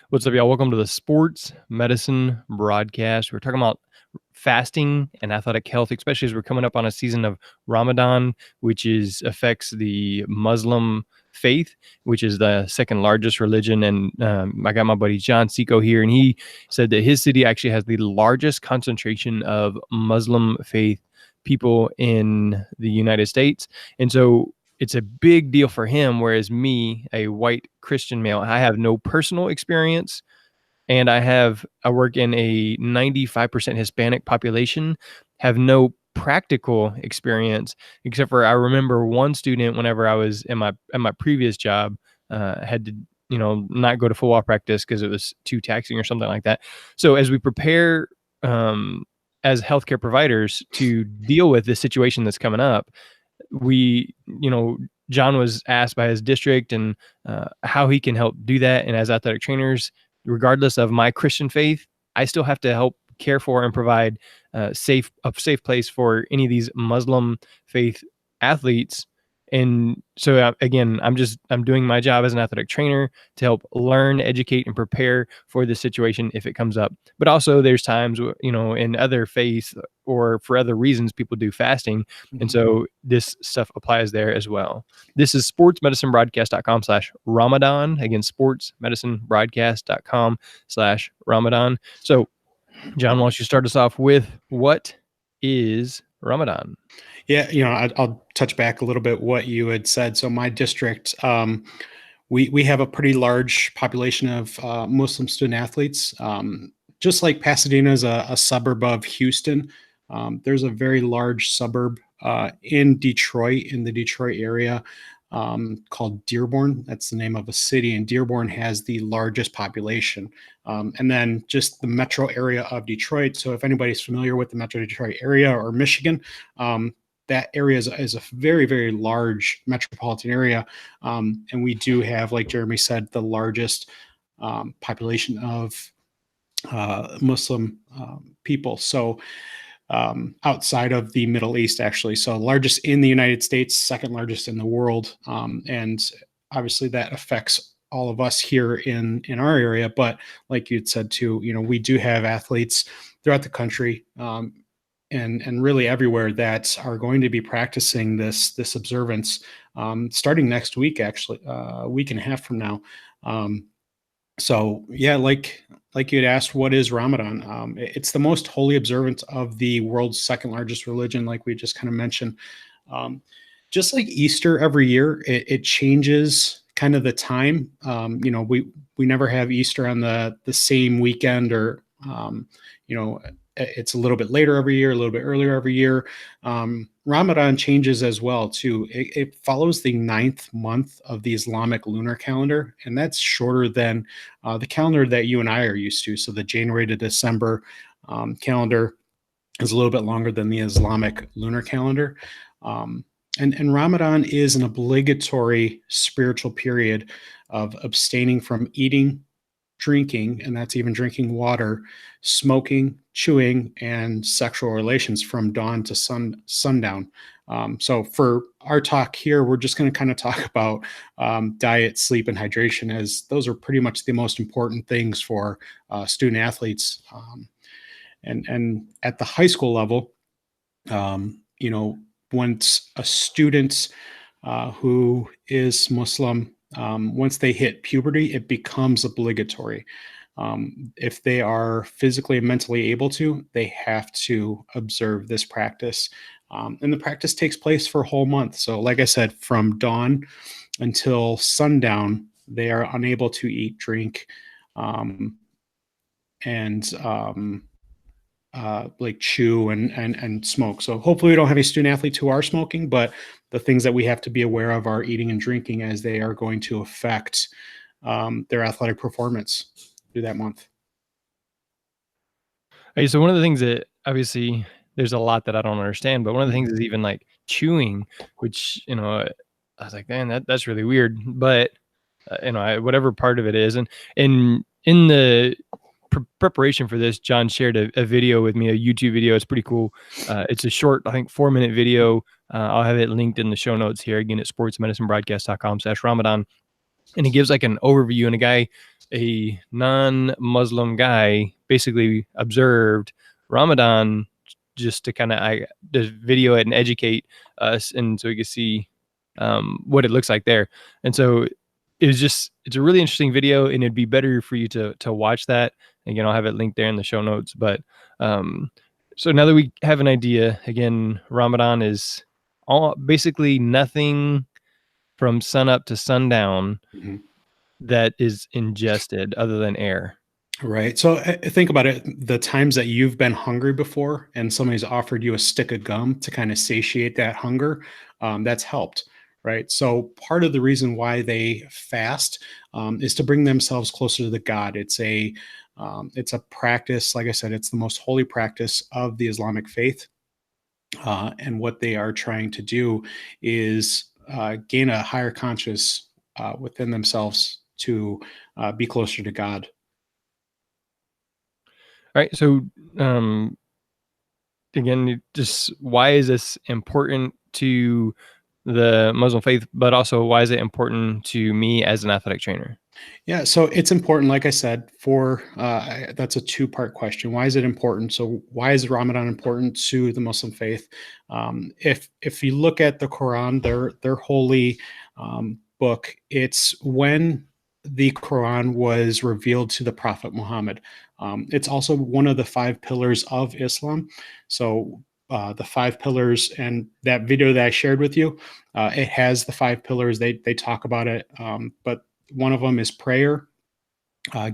What's up, y'all? Welcome to the Sports Medicine Broadcast. We're talking about fasting and athletic health, especially as we're coming up on a season of Ramadan, which affects the Muslim faith, which is the second largest religion. And I got my buddy John Ciecko here, and he said that his city actually has the largest concentration of Muslim faith people in the United States. And so it's a big deal for him, whereas me, a white Christian male, I have no personal experience, and I work in a 95% Hispanic population, have no practical experience, except for I remember one student whenever I was in my previous job, had to not go to football practice because it was too taxing or something like that. So as we prepare as healthcare providers to deal with this situation that's coming up, John was asked by his district and how he can help do that. And as athletic trainers, regardless of my Christian faith, I still have to help care for and provide a safe place for any of these Muslim faith athletes. And so again, I'm doing my job as an athletic trainer to help learn, educate, and prepare for this situation if it comes up. But also there's times, in other faiths or for other reasons, people do fasting. And so this stuff applies there as well. This is sportsmedicinebroadcast.com/Ramadan. Again, sportsmedicinebroadcast.com/Ramadan. So John, why don't you start us off with what is Ramadan? Yeah, I'll touch back a little bit what you had said. So my district, we have a pretty large population of Muslim student athletes. Just like Pasadena is a suburb of Houston, there's a very large suburb in Detroit, in the Detroit area, called Dearborn. That's the name of a city, and Dearborn has the largest population. And then just the metro area of Detroit. So if anybody's familiar with the metro Detroit area or Michigan, that area is a very, very large metropolitan area. And we do have, like Jeremy said, the largest population of Muslim people. So outside of the Middle East, actually. So largest in the United States, second largest in the world. And obviously that affects all of us here in our area. But like you'd said too, we do have athletes throughout the country, and really everywhere that are going to be practicing this observance, starting next week, actually, a week and a half from now. So yeah, like you had asked, what is Ramadan? It's the most holy observance of the world's second largest religion, like we just kind of mentioned. Just like Easter every year, it changes kind of the time. We never have Easter on the same weekend, or it's a little bit later every year, a little bit earlier every year. Ramadan changes as well too. It follows the 9th month of the Islamic lunar calendar, and that's shorter than the calendar that you and I are used to. So the January to December calendar is a little bit longer than the Islamic lunar calendar. And Ramadan is an obligatory spiritual period of abstaining from eating, drinking, and that's even drinking water, smoking, chewing, and sexual relations from dawn to sundown. So for our talk here, we're just going to kind of talk about diet, sleep, and hydration, as those are pretty much the most important things for student athletes. And at the high school level, once a student who is Muslim, once they hit puberty, it becomes obligatory. If they are physically and mentally able to, they have to observe this practice. And the practice takes place for a whole month. So like I said, from dawn until sundown, they are unable to eat, drink, and like chew and smoke. So hopefully we don't have any student athletes who are smoking, but the things that we have to be aware of are eating and drinking, as they are going to affect their athletic performance through that month. Okay, so one of the things that obviously there's a lot that I don't understand, but one of the things is even like chewing, which, I was like, man, that's really weird. But, whatever part of it is. And in the preparation for this, John shared a video with me, a YouTube video. It's pretty cool. It's a short, I think 4-minute video. I'll have it linked in the show notes here. Again, at sportsmedicinebroadcast.com/Ramadan. And he gives like an overview, and a guy a non-Muslim guy basically observed Ramadan just to kind of I just video it and educate us, and so we could see what it looks like there. And so it's a really interesting video, and it'd be better for you to watch that. Again, I'll have it linked there in the show notes. But um, so now that we have an idea, again, Ramadan is all basically nothing from sunup to sundown Mhm. that is ingested other than air. Right. So think about it. The times that you've been hungry before and somebody's offered you a stick of gum to kind of satiate that hunger, that's helped. Right. So part of the reason why they fast is to bring themselves closer to the God. It's a practice. Like I said, it's the most holy practice of the Islamic faith. And what they are trying to do is gain a higher conscious within themselves to be closer to God. All right. So um, again, just why is this important to the Muslim faith, but also why is it important to me as an athletic trainer? Yeah, so it's important, like I said, for that's a two-part question. Why is it important? So, why is Ramadan important to the Muslim faith? If you look at the Quran, their holy book, it's when the Quran was revealed to the Prophet Muhammad. It's also one of the five pillars of Islam. So, the five pillars, and that video that I shared with you, it has the five pillars. They talk about it, but one of them is prayer,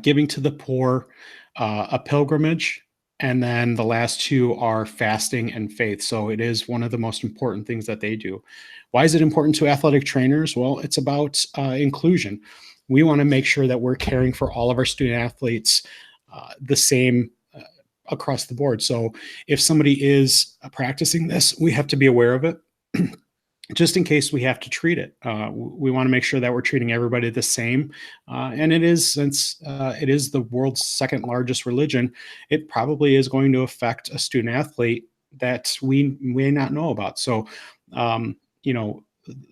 giving to the poor, a pilgrimage, and then the last two are fasting and faith. So it is one of the most important things that they do. Why is it important to athletic trainers? Well, it's about inclusion. We want to make sure that we're caring for all of our student athletes the same across the board. So if somebody is practicing this, we have to be aware of it. Just in case we have to treat it. We want to make sure that we're treating everybody the same. And it is, since it is the world's second largest religion, it probably is going to affect a student athlete that we may not know about. So, you know,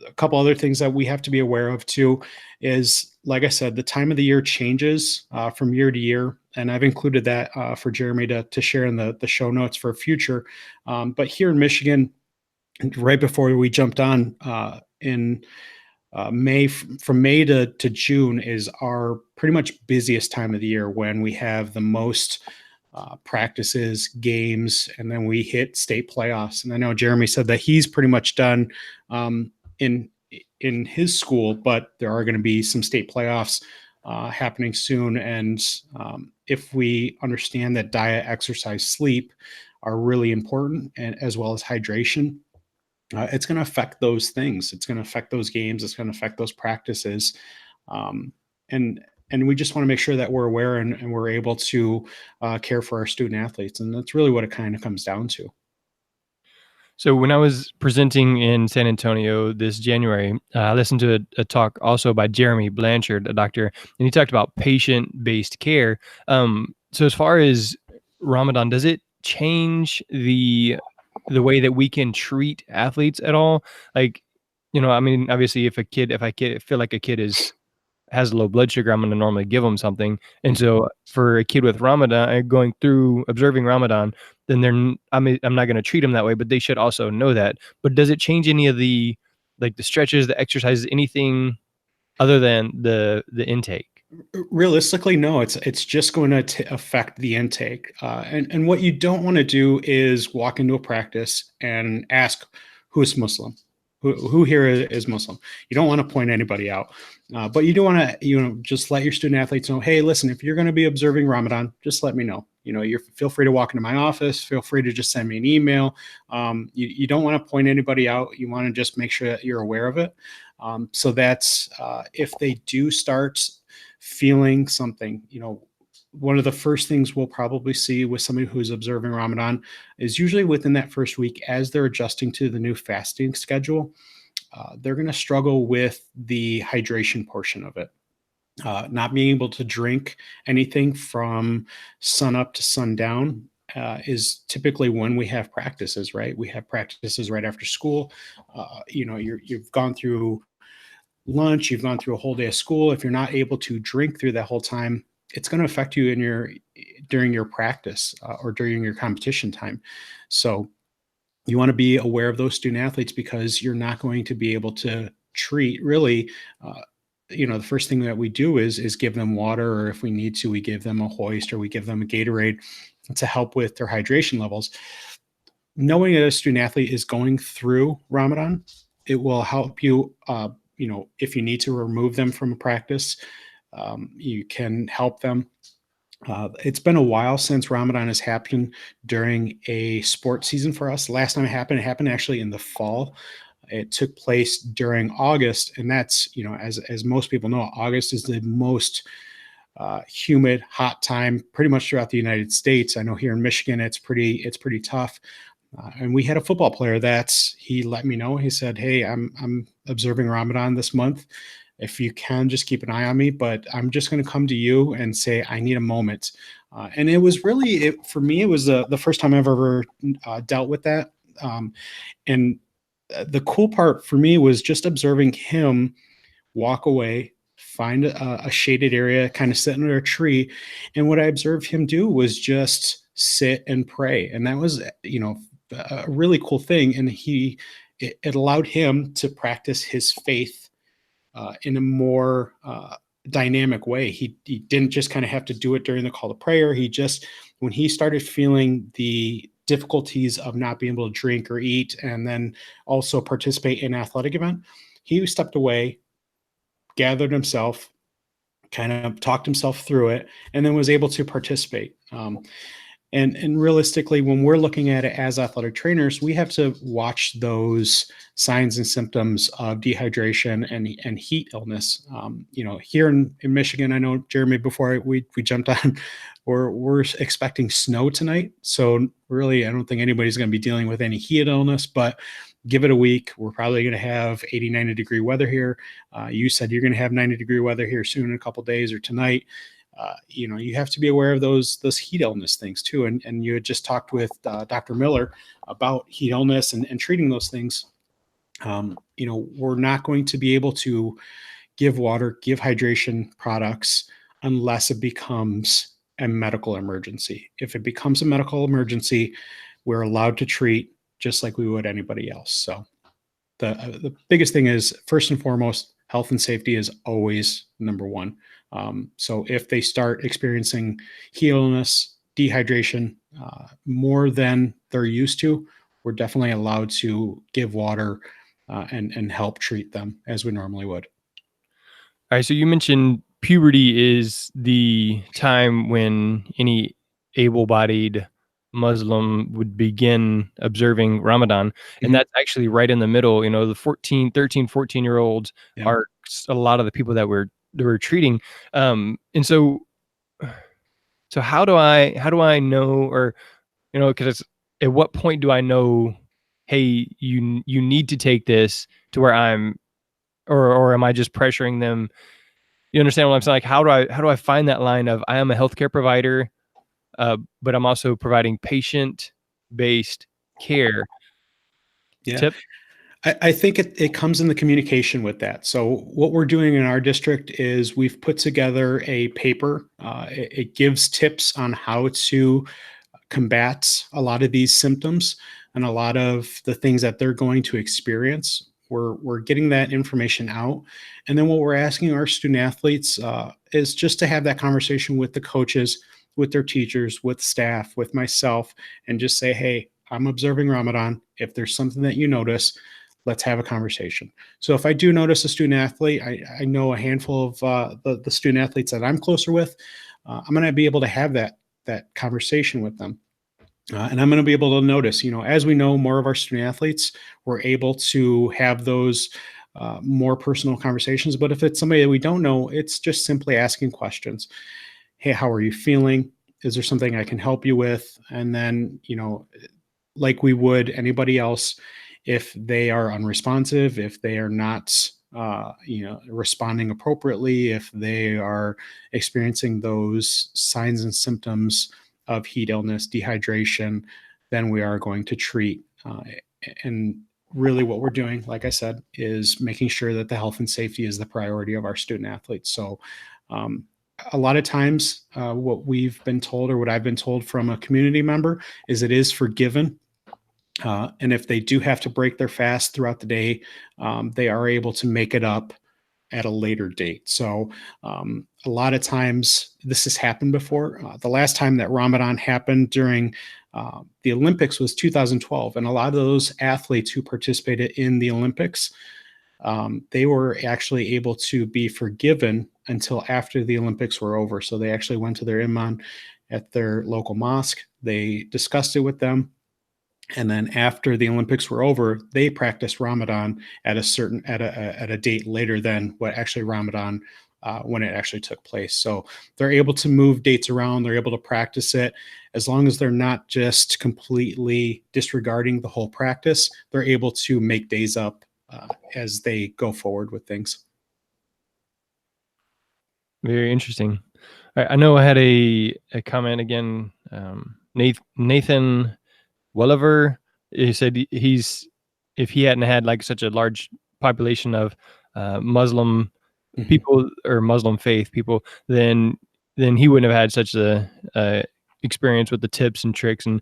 a couple other things that we have to be aware of too is, like I said, the time of the year changes from year to year. And I've included that for Jeremy to share in the show notes for future. But here in Michigan, right before we jumped on in May, from May to June is our pretty much busiest time of the year when we have the most practices, games, and then we hit state playoffs. And I know Jeremy said that he's pretty much done um, in in his school, but there are going to be some state playoffs happening soon. And if we understand that diet, exercise, sleep are really important, and as well as hydration, it's going to affect those things. It's going to affect those games. It's going to affect those practices, um, and and we just want to make sure that we're aware and we're able to care for our student athletes, and that's really what it kind of comes down to. So when I was presenting in San Antonio this January, I listened to a talk also by Jeremy Blanchard, a doctor, and he talked about patient-based care. So as far as Ramadan, does it change the way that we can treat athletes at all? Like, I mean, obviously, if I feel like a kid has low blood sugar, I'm gonna normally give them something. And so for a kid with Ramadan going through observing Ramadan, then I'm not gonna treat them that way, but they should also know that. But does it change any of the stretches, the exercises, anything other than the intake? Realistically, no. It's just going to affect the intake, and what you don't want to do is walk into a practice and ask who's Muslim, who here is Muslim. You don't want to point anybody out, but you do want to just let your student athletes know, hey, listen, if you're going to be observing Ramadan, just let me know. You feel free to walk into my office. Feel free to just send me an email. You don't want to point anybody out. You want to just make sure that you're aware of it. So that's if they do start feeling something, one of the first things we'll probably see with somebody who's observing Ramadan is usually within that first week, as they're adjusting to the new fasting schedule, they're going to struggle with the hydration portion of it. Not being able to drink anything from sun up to sundown is typically when we have practices, right? We have practices right after school. You've gone through lunch, you've gone through a whole day of school. If you're not able to drink through that whole time, it's going to affect you in your during your practice or during your competition time. So you want to be aware of those student athletes because you're not going to be able to treat really. The first thing that we do is give them water, or if we need to, we give them a hoist or we give them a Gatorade to help with their hydration levels. Knowing that a student athlete is going through Ramadan, it will help you. If you need to remove them from a practice, you can help them. It's been a while since Ramadan has happened during a sports season for us. Last time it happened actually in the fall. It took place during August, and that's as most people know, August is the most humid, hot time pretty much throughout the United States. I know here in Michigan, it's pretty tough. And we had a football player he let me know. He said, "Hey, I'm observing Ramadan this month. If you can, just keep an eye on me. But I'm just going to come to you and say I need a moment." And it was really for me. It was the first time I've ever dealt with that. And the cool part for me was just observing him walk away, find a shaded area, kind of sit under a tree. And what I observed him do was just sit and pray. And that was, a really cool thing. And it allowed him to practice his faith in a more dynamic way. He didn't just kind of have to do it during the call to prayer. When he started feeling the difficulties of not being able to drink or eat, and then also participate in an athletic event, he stepped away, gathered himself, kind of talked himself through it, and then was able to participate. And realistically, when we're looking at it as athletic trainers, we have to watch those signs and symptoms of dehydration and heat illness. Here in Michigan, I know, Jeremy, before we jumped on, we're expecting snow tonight. So really, I don't think anybody's going to be dealing with any heat illness, but give it a week. We're probably going to have 80, 90-degree weather here. You said you're going to have 90-degree weather here soon in a couple days or tonight. You have to be aware of those heat illness things too. And you had just talked with Dr. Miller about heat illness and treating those things. We're not going to be able to give water, give hydration products unless it becomes a medical emergency. If it becomes a medical emergency, we're allowed to treat just like we would anybody else. So the biggest thing is, first and foremost, health and safety is always number one. So if they start experiencing heat illness, dehydration more than they're used to, we're definitely allowed to give water and help treat them as we normally would. All right, so you mentioned puberty is the time when any able-bodied Muslim would begin observing Ramadan, and Mhm. that's actually right in the middle. The 14 year olds Yeah. are a lot of the people that we're treating. And so how do I know, or because at what point do I know, hey, you need to take this, to where I'm, or am I just pressuring them? You understand what I'm saying? Like, how do I find that line of, I am a healthcare provider, but I'm also providing patient-based care. Yeah. Tip? I think it comes in the communication with that. So what we're doing in our district is we've put together a paper. It gives tips on how to combat a lot of these symptoms and a lot of the things that they're going to experience. We're getting that information out, and then what we're asking our student athletes is just to have that conversation with the coaches, with their teachers, with staff, with myself, and just say, "Hey, I'm observing Ramadan. If there's something that you notice, let's have a conversation." So if I do notice a student athlete, I know a handful of the student athletes that I'm closer with. I'm going to be able to have that conversation with them. And I'm going to be able to notice, as we know more of our student athletes, we're able to have those more personal conversations. But if it's somebody that we don't know, it's just simply asking questions. Hey, how are you feeling? Is there something I can help you with? And then, like we would anybody else, if they are unresponsive, if they are not, responding appropriately, if they are experiencing those signs and symptoms of heat illness, dehydration, then we are going to treat. And really what we're doing, like I said, is making sure that the health and safety is the priority of our student athletes. So, um, a lot of times, what we've been told, or what I've been told from a community member, is it is forgiven. And if they do have to break their fast throughout the day, they are able to make it up at a later date. So, a lot of times this has happened before. The last time that Ramadan happened during the Olympics was 2012. And a lot of those athletes who participated in the Olympics, they were actually able to be forgiven until after the Olympics were over. So they actually went to their imam at their local mosque. They discussed it with them, and then after the Olympics were over, they practiced Ramadan at a date later than what actually Ramadan when it actually took place. So they're able to move dates around. They're able to practice it as long as they're not just completely disregarding the whole practice. They're able to make days up as they go forward with things. Very interesting. I know I had a comment again. Nathan Welliver, he said he's if he hadn't had like such a large population of Muslim Mhm. people or Muslim faith people, then he wouldn't have had such a experience with the tips and tricks. And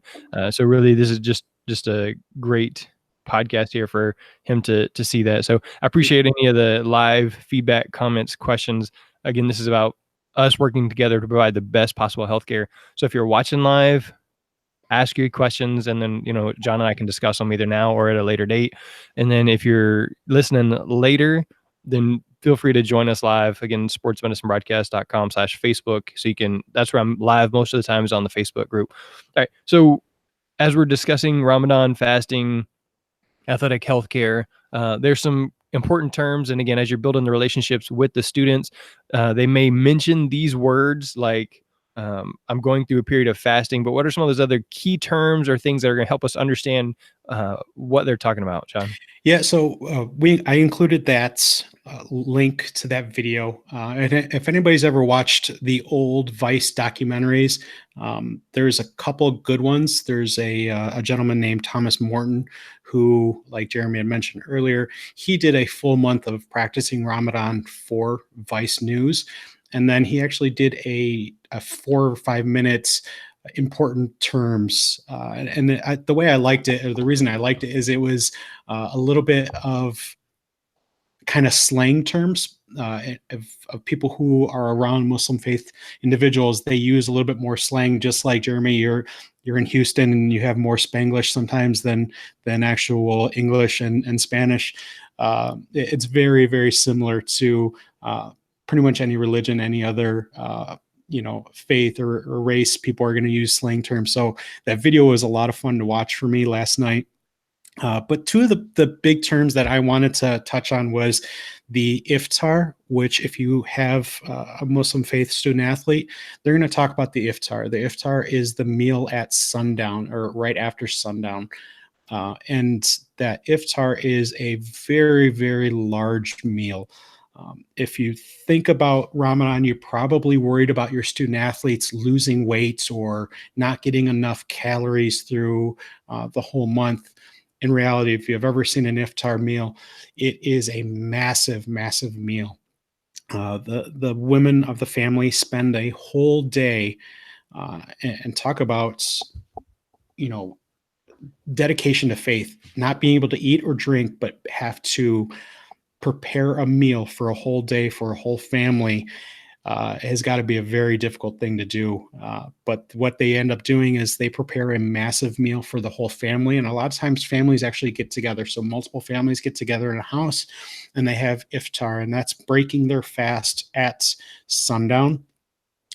so really, this is just a great podcast here for him to see that. So I appreciate any of the live feedback, comments, questions. Again, this is about us working together to provide the best possible healthcare. So if you're watching live, ask your questions, and then John and I can discuss them either now or at a later date. And then if you're listening later, then feel free to join us live again, sportsmedicinebroadcast.com/Facebook. So that's where I'm live most of the time, is on the Facebook group. All right. So as we're discussing Ramadan fasting, athletic healthcare, there's some important terms. And again, as you're building the relationships with the students, they may mention these words like, I'm going through a period of fasting, but what are some of those other key terms or things that are going to help us understand what they're talking about, John? Yeah, so I included that link to that video. And if anybody's ever watched the old Vice documentaries, there's a couple good ones. There's a gentleman named Thomas Morton who, like Jeremy had mentioned earlier, he did a full month of practicing Ramadan for Vice News, and then he actually did a 4 or 5 minutes important terms. The way I liked it, or the reason I liked it, is it was a little bit of kind of slang terms of people who are around Muslim faith individuals. They use a little bit more slang, just like Jeremy. You're in Houston and you have more Spanglish sometimes than actual English and Spanish. It's very very similar to pretty much any religion, any other faith or race. People are going to use slang terms. So that video was a lot of fun to watch for me last night. But two of the big terms that I wanted to touch on was the iftar, which if you have a Muslim faith student athlete, they're going to talk about the iftar. The iftar is the meal at sundown or right after sundown. And that iftar is a very, very large meal. If you think about Ramadan, you're probably worried about your student athletes losing weight or not getting enough calories through the whole month. In reality, if you've ever seen an iftar meal, it is a massive, massive meal. The women of the family spend a whole day and talk about, you know, dedication to faith, not being able to eat or drink, but have to prepare a meal for a whole day for a whole family. Has got to be a very difficult thing to do. But what they end up doing is they prepare a massive meal for the whole family. And a lot of times families actually get together. So multiple families get together in a house and they have iftar, and that's breaking their fast at sundown.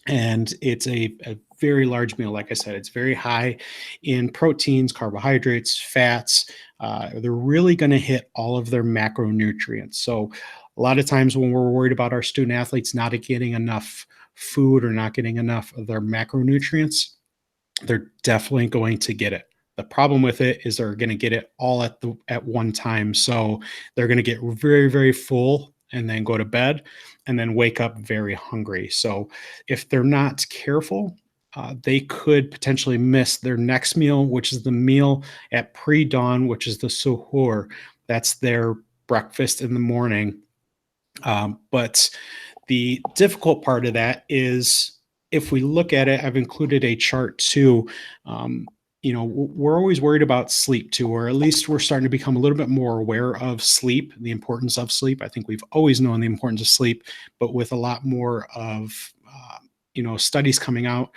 And it's a very large meal. Like I said, it's very high in proteins, carbohydrates, fats. They're really going to hit all of their macronutrients. So a lot of times when we're worried about our student athletes not getting enough food or not getting enough of their macronutrients, they're definitely going to get it. The problem with it is they're going to get it all at one time. So they're going to get very, very full and then go to bed and then wake up very hungry. So if they're not careful, they could potentially miss their next meal, which is the meal at pre-dawn, which is the suhoor. That's their breakfast in the morning. But the difficult part of that is if we look at it, I've included a chart too. We're always worried about sleep too, or at least we're starting to become a little bit more aware of sleep, the importance of sleep. I think we've always known the importance of sleep, but with a lot more of studies coming out,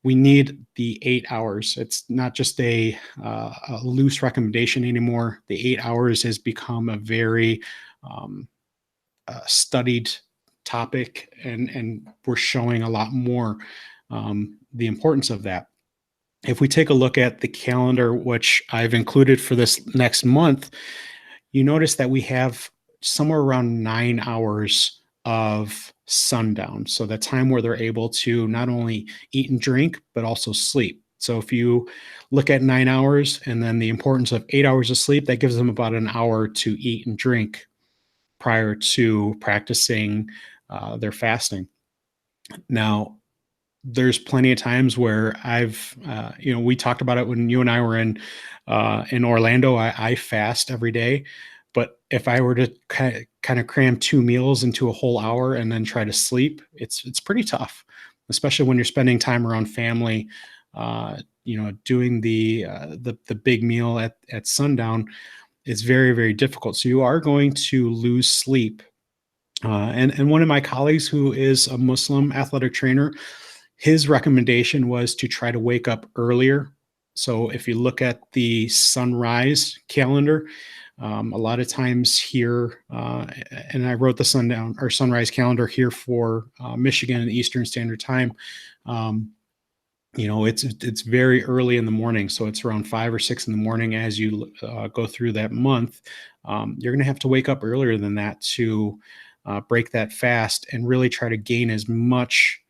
we need the 8 hours. It's not just a loose recommendation anymore. The 8 hours has become a very studied topic, and we're showing a lot more the importance of that. If we take a look at the calendar, which I've included for this next month, you notice that we have somewhere around 9 hours of sundown. So the time where they're able to not only eat and drink, but also sleep. So if you look at 9 hours and then the importance of 8 hours of sleep, that gives them about an hour to eat and drink prior to practicing their fasting. Now, there's plenty of times where we talked about it when you and I were in Orlando. I fast every day, but if I were to kind of cram 2 meals into a whole hour and then try to sleep, it's pretty tough, especially when you're spending time around family. Doing the big meal at sundown is very, very difficult. So you are going to lose sleep. And one of my colleagues who is a Muslim athletic trainer, his recommendation was to try to wake up earlier. So if you look at the sunrise calendar, a lot of times here, and I wrote the sundown or sunrise calendar here for Michigan and Eastern Standard Time. It's very early in the morning, so it's around 5 or 6 in the morning as you go through that month. You're going to have to wake up earlier than that to break that fast and really try to gain as much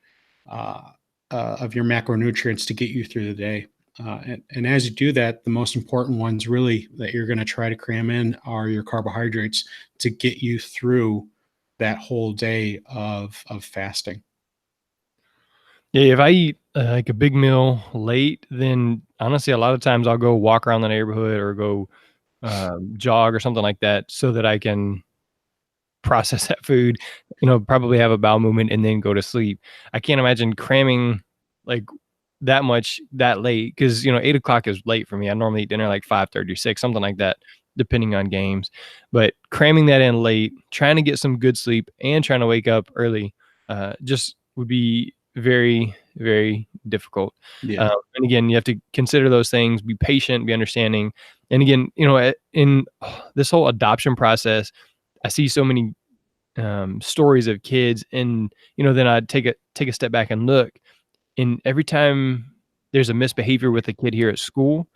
of your macronutrients to get you through the day. And as you do that, the most important ones really that you're going to try to cram in are your carbohydrates to get you through that whole day of fasting. Yeah, if I eat like a big meal late, then honestly, a lot of times I'll go walk around the neighborhood or go jog or something like that so that I can process that food, probably have a bowel movement and then go to sleep. I can't imagine cramming like that much that late because 8 o'clock is late for me. I normally eat dinner like 5:30, 6, something like that, depending on games. But cramming that in late, trying to get some good sleep and trying to wake up early, just would be very, very difficult. Yeah. And again, you have to consider those things, be patient, be understanding. And again, in this whole adoption process, I see so many stories of kids, and then I take a step back and look. And every time there's a misbehavior with a kid here at school,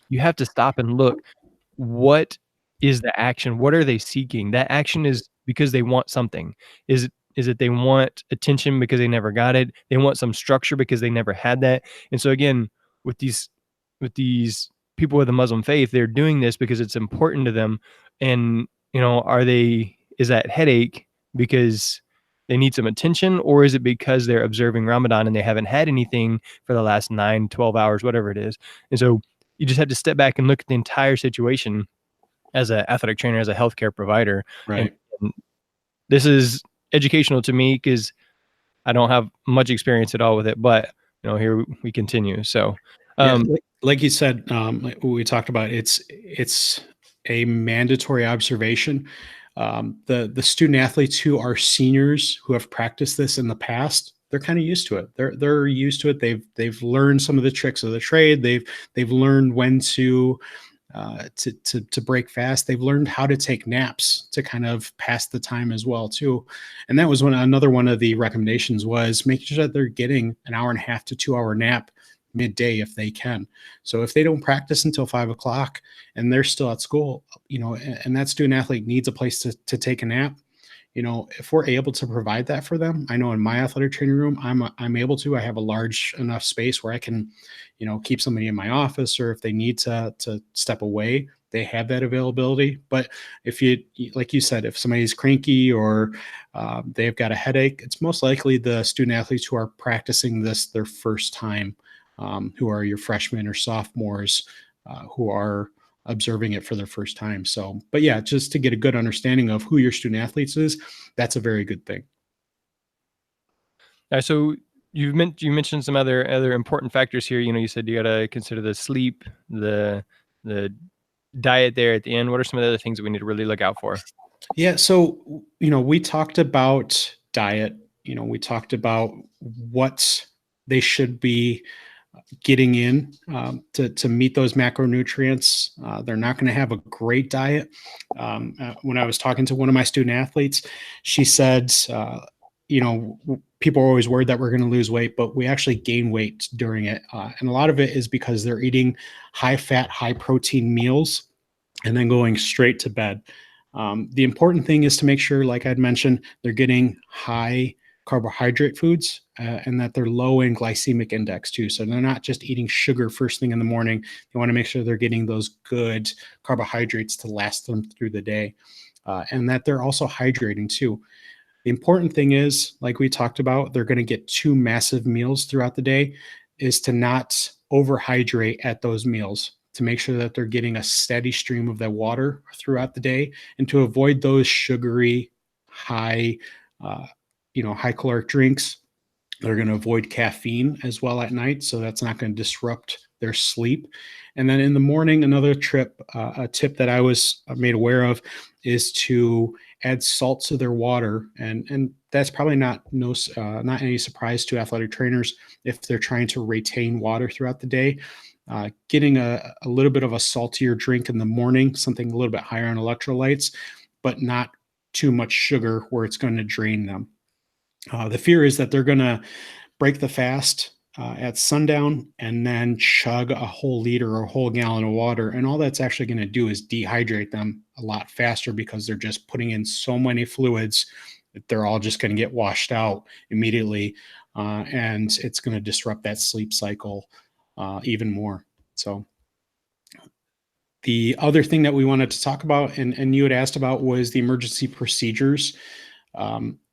you have to stop and look. What is the action? What are they seeking? That action is because they want something. Is it they want attention because they never got it? They want some structure because they never had that. And so again, with these people with a Muslim faith, they're doing this because it's important to them. And is that headache because they need some attention, or is it because they're observing Ramadan and they haven't had anything for the last 9, 12 hours, whatever it is? And so you just have to step back and look at the entire situation as an athletic trainer, as a healthcare provider. And, Right. and this is educational to me because I don't have much experience at all with it, but here we continue. So, Yeah, um, like you said, like we talked about, it's a mandatory observation. The student athletes who are seniors who have practiced this in the past, they're kind of used to it. They're used to it. They've learned some of the tricks of the trade. They've learned when to break fast. They've learned how to take naps to kind of pass the time as well too. And that was another one of the recommendations was making sure that they're getting an hour and a half to 2 hour nap midday if they can. So if they don't practice until 5 o'clock and they're still at school, and that student athlete needs a place to take a nap, if we're able to provide that for them. I know in my athletic training room, I'm able to. I have a large enough space where I can, keep somebody in my office, or if they need to step away, they have that availability. But if you, like you said, if somebody's cranky or they've got a headache, it's most likely the student athletes who are practicing this their first time, who are your freshmen or sophomores, who are observing it for their first time. So, but yeah, just to get a good understanding of who your student athletes is, that's a very good thing. So you mentioned some other important factors here. You said you got to consider the sleep, the diet there at the end. What are some of the other things that we need to really look out for? Yeah, so we talked about diet. We talked about what they should be getting in to meet those macronutrients. They're not going to have a great diet. When I was talking to one of my student athletes, she said, people are always worried that we're going to lose weight, but we actually gain weight during it. And a lot of it is because they're eating high fat, high protein meals and then going straight to bed. The important thing is to make sure, like I'd mentioned, they're getting high carbohydrate foods and that they're low in glycemic index too. So they're not just eating sugar first thing in the morning. They want to make sure they're getting those good carbohydrates to last them through the day, and that they're also hydrating too. The important thing is, like we talked about, they're going to get 2 massive meals throughout the day, is to not overhydrate at those meals, to make sure that they're getting a steady stream of that water throughout the day, and to avoid those sugary, high, uh, high caloric drinks. They're going to avoid caffeine as well at night, so that's not going to disrupt their sleep. And then in the morning, another a tip that I was made aware of is to add salt to their water, and that's probably not any surprise to athletic trainers if they're trying to retain water throughout the day. Getting a little bit of a saltier drink in the morning, something a little bit higher on electrolytes, but not too much sugar where it's going to drain them. The fear is that they're going to break the fast at sundown and then chug a whole liter or a whole gallon of water. And all that's actually going to do is dehydrate them a lot faster because they're just putting in so many fluids that they're all just going to get washed out immediately. And it's going to disrupt that sleep cycle even more. So, the other thing that we wanted to talk about, and you had asked about, was the emergency procedures.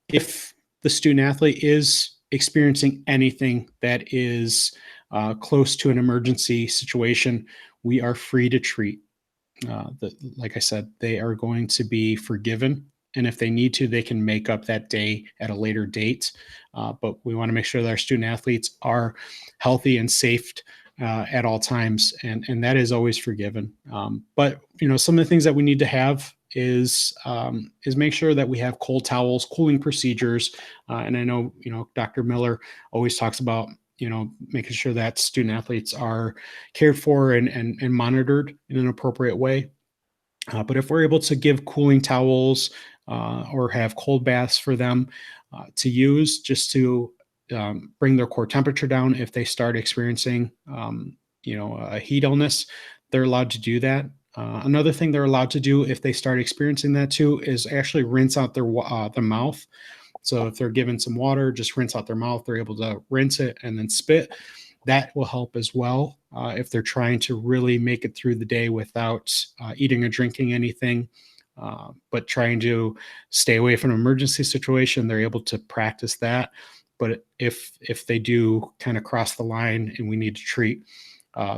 If the student athlete is experiencing anything that is close to an emergency situation, we are free to treat. Like I said, they are going to be forgiven. And if they need to, they can make up that day at a later date. But we want to make sure that our student athletes are healthy and safe at all times, and that is always forgiven. But some of the things that we need to have is make sure that we have cold towels, cooling procedures, and I know Dr. Miller always talks about making sure that student athletes are cared for and monitored in an appropriate way. But if we're able to give cooling towels or have cold baths for them to use, just to bring their core temperature down if they start experiencing, a heat illness, they're allowed to do that. Another thing they're allowed to do if they start experiencing that too is actually rinse out their mouth. So if they're given some water, just rinse out their mouth. They're able to rinse it and then spit. That will help as well if they're trying to really make it through the day without eating or drinking anything, but trying to stay away from an emergency situation. They're able to practice that. But if they do kind of cross the line and we need to treat,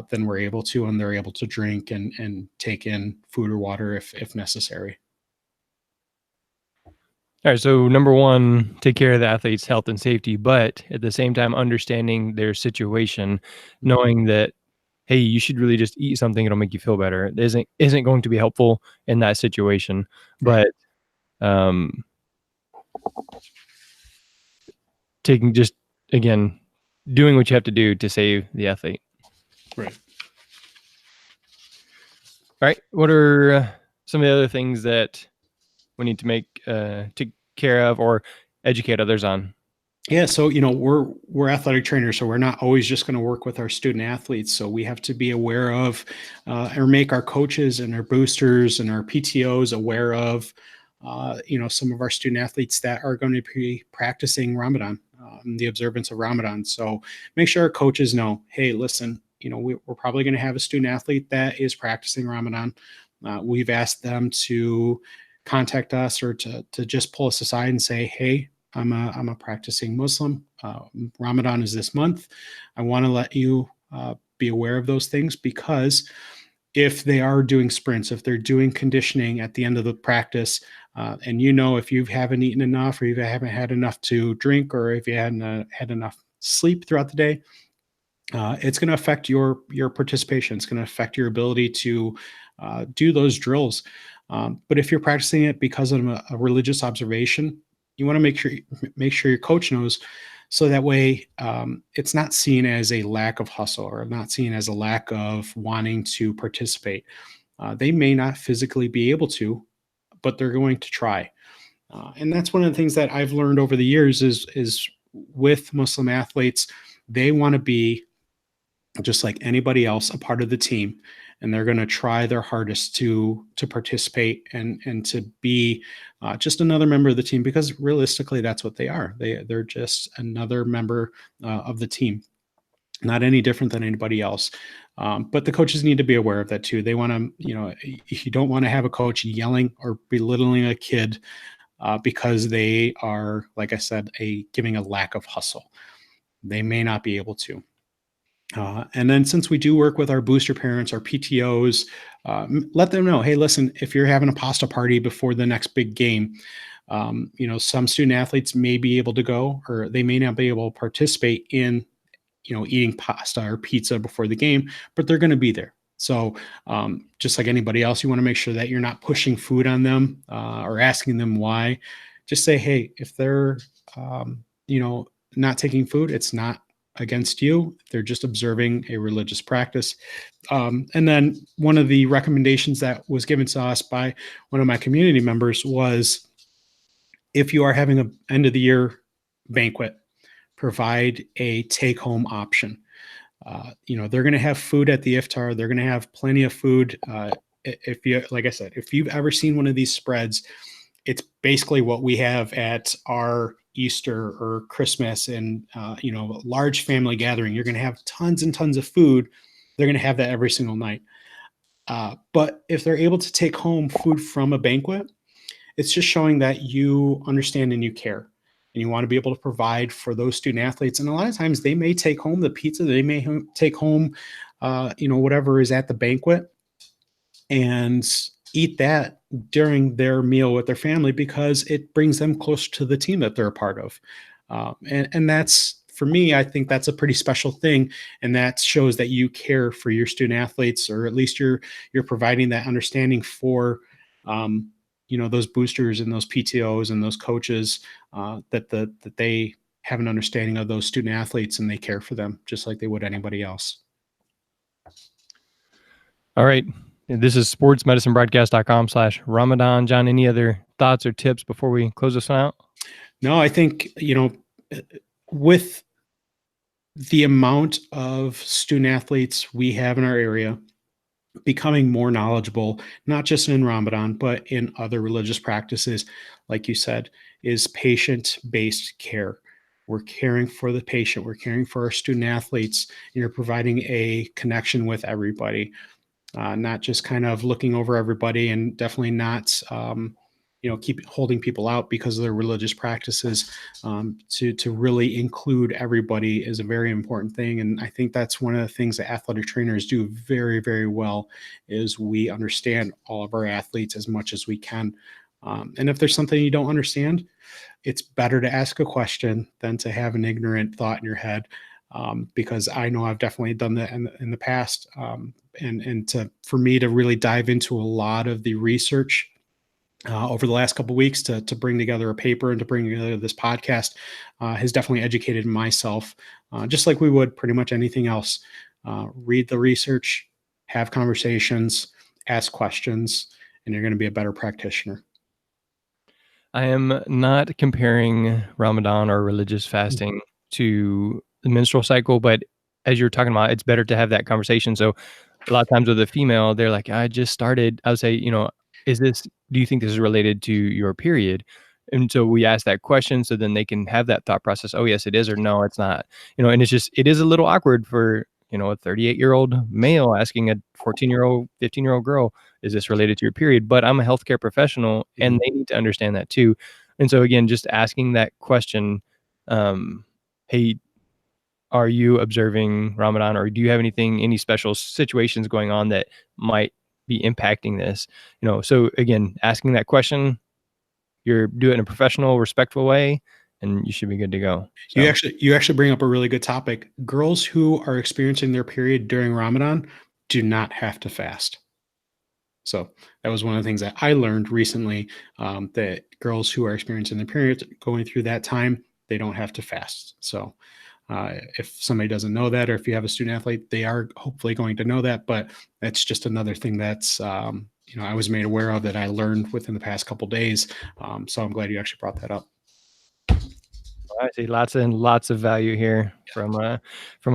then we're able to, and they're able to drink and take in food or water if necessary. All right. So number one, take care of the athlete's health and safety, but at the same time, understanding their situation, knowing that, hey, you should really just eat something; it'll make you feel better. It isn't going to be helpful in that situation, Right. but taking just again doing what you have to do to save the athlete. Right. All right. What are some of the other things that we need to take care of or educate others on? Yeah, so we're athletic trainers, so we're not always just going to work with our student athletes. So we have to be aware of, or make our coaches and our boosters and our PTOs aware of, some of our student athletes that are going to be practicing Ramadan, the observance of Ramadan. So make sure our coaches know, hey, listen, we're probably going to have a student athlete that is practicing Ramadan. We've asked them to contact us or to just pull us aside and say, hey, I'm a practicing Muslim. Ramadan is this month. I want to let you be aware of those things, because if they are doing sprints, if they're doing conditioning at the end of the practice, and if you haven't eaten enough, or you haven't had enough to drink, or if you hadn't had enough sleep throughout the day, it's going to affect your participation. It's going to affect your ability to do those drills. But if you're practicing it because of a religious observation, you want to make sure your coach knows, so that way it's not seen as a lack of hustle, or not seen as a lack of wanting to participate. They may not physically be able to, but they're going to try. And that's one of the things that I've learned over the years is with Muslim athletes, they want to be just like anybody else, a part of the team, and they're going to try their hardest to participate and to be just another member of the team, because realistically, that's what they are. They're just another member of the team, not any different than anybody else. But the coaches need to be aware of that too. They want to, you don't want to have a coach yelling or belittling a kid because they are, like I said, giving a lack of hustle. They may not be able to. And then, since we do work with our booster parents, our PTOs, let them know, hey, listen, if you're having a pasta party before the next big game, some student athletes may be able to go, or they may not be able to participate in, eating pasta or pizza before the game, but they're going to be there. So just like anybody else, you want to make sure that you're not pushing food on them or asking them why. Just say, hey, if they're, not taking food, it's not against you. They're just observing a religious practice. And then one of the recommendations that was given to us by one of my community members was, if you are having an end of the year banquet, provide a take home option. They're going to have food at the iftar. They're going to have plenty of food. Like I said, if you've ever seen one of these spreads, it's basically what we have at our Easter or Christmas and, large family gathering. You're going to have tons and tons of food. They're going to have that every single night. But if they're able to take home food from a banquet, it's just showing that you understand and you care, and you want to be able to provide for those student athletes. And a lot of times they may take home the pizza, they may take home, whatever is at the banquet, and eat that during their meal with their family, because it brings them closer to the team that they're a part of. And that's, for me, I think that's a pretty special thing. And that shows that you care for your student athletes, or at least you're providing that understanding for, those boosters and those PTOs and those coaches, that they have an understanding of those student athletes, and they care for them just like they would anybody else. All right. This is sportsmedicinebroadcast.com/Ramadan. John, any other thoughts or tips before we close this one out? No, I think, with the amount of student athletes we have in our area, becoming more knowledgeable, not just in Ramadan, but in other religious practices, like you said, is patient-based care. We're caring for the patient. We're caring for our student athletes. And you're providing a connection with everybody, not just kind of looking over everybody, and definitely not, keep holding people out because of their religious practices. To really include everybody is a very important thing. And I think that's one of the things that athletic trainers do very, very well, is we understand all of our athletes as much as we can. And if there's something you don't understand, it's better to ask a question than to have an ignorant thought in your head. Because I know I've definitely done that in the past. For me to really dive into a lot of the research over the last couple of weeks to bring together a paper and to bring together this podcast has definitely educated myself, just like we would pretty much anything else. Read the research, have conversations, ask questions, and you're going to be a better practitioner. I am not comparing Ramadan or religious fasting to the menstrual cycle, but as you're talking about, it's better to have that conversation. So a lot of times with a female, they're like, I just started. I would say, do you think this is related to your period? And so we ask that question, so then they can have that thought process. Oh, yes, it is, or no, it's not. And it is a little awkward for, a 38-year-old male asking a 14-year-old, 15-year-old girl, is this related to your period? But I'm a healthcare professional, Mhm. and they need to understand that too. And so again, just asking that question, hey, are you observing Ramadan, or do you have any special situations going on that might be impacting this? So again, asking that question, do it in a professional, respectful way, and you should be good to go. So You actually bring up a really good topic. Girls who are experiencing their period during Ramadan do not have to fast. So that was one of the things that I learned recently, that girls who are experiencing their periods going through that time, they don't have to fast. So if somebody doesn't know that, or if you have a student athlete, they are hopefully going to know that. But that's just another thing that's I was made aware of, that I learned within the past couple days. So I'm glad you actually brought that up. I see lots and lots of value here from my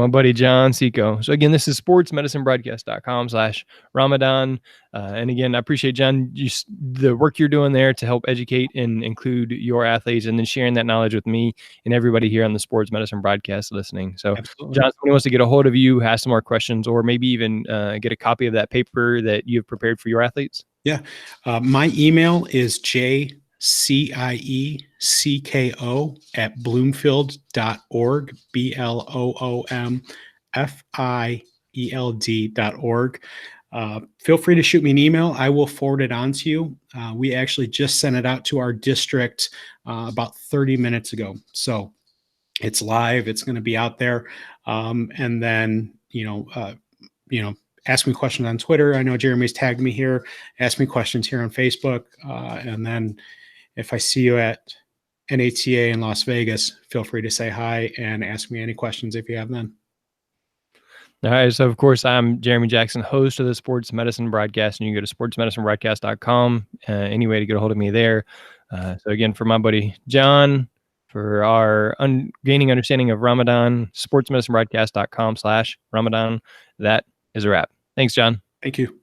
buddy John Ciecko. So again, this is sportsmedicinebroadcast.com/Ramadan. And again, I appreciate John, the work you're doing there to help educate and include your athletes, and then sharing that knowledge with me and everybody here on the Sports Medicine Broadcast listening. So Absolutely. John, if anyone wants to get a hold of you, have some more questions, or maybe even get a copy of that paper that you've prepared for your athletes. Yeah. My email is jciecko@bloomfield.org, BLOOMFIELD.org. Feel free to shoot me an email. I will forward it on to you. We actually just sent it out to our district about 30 minutes ago. So it's live. It's going to be out there. And then, ask me questions on Twitter. I know Jeremy's tagged me here. Ask me questions here on Facebook. And then if I see you at NATA in Las Vegas, feel free to say hi and ask me any questions if you have them. All right. So, of course, I'm Jeremy Jackson, host of the Sports Medicine Broadcast, and you can go to sportsmedicinebroadcast.com. Any way to get a hold of me there. So, again, for my buddy John, for our gaining understanding of Ramadan, sportsmedicinebroadcast.com/Ramadan. That is a wrap. Thanks, John. Thank you.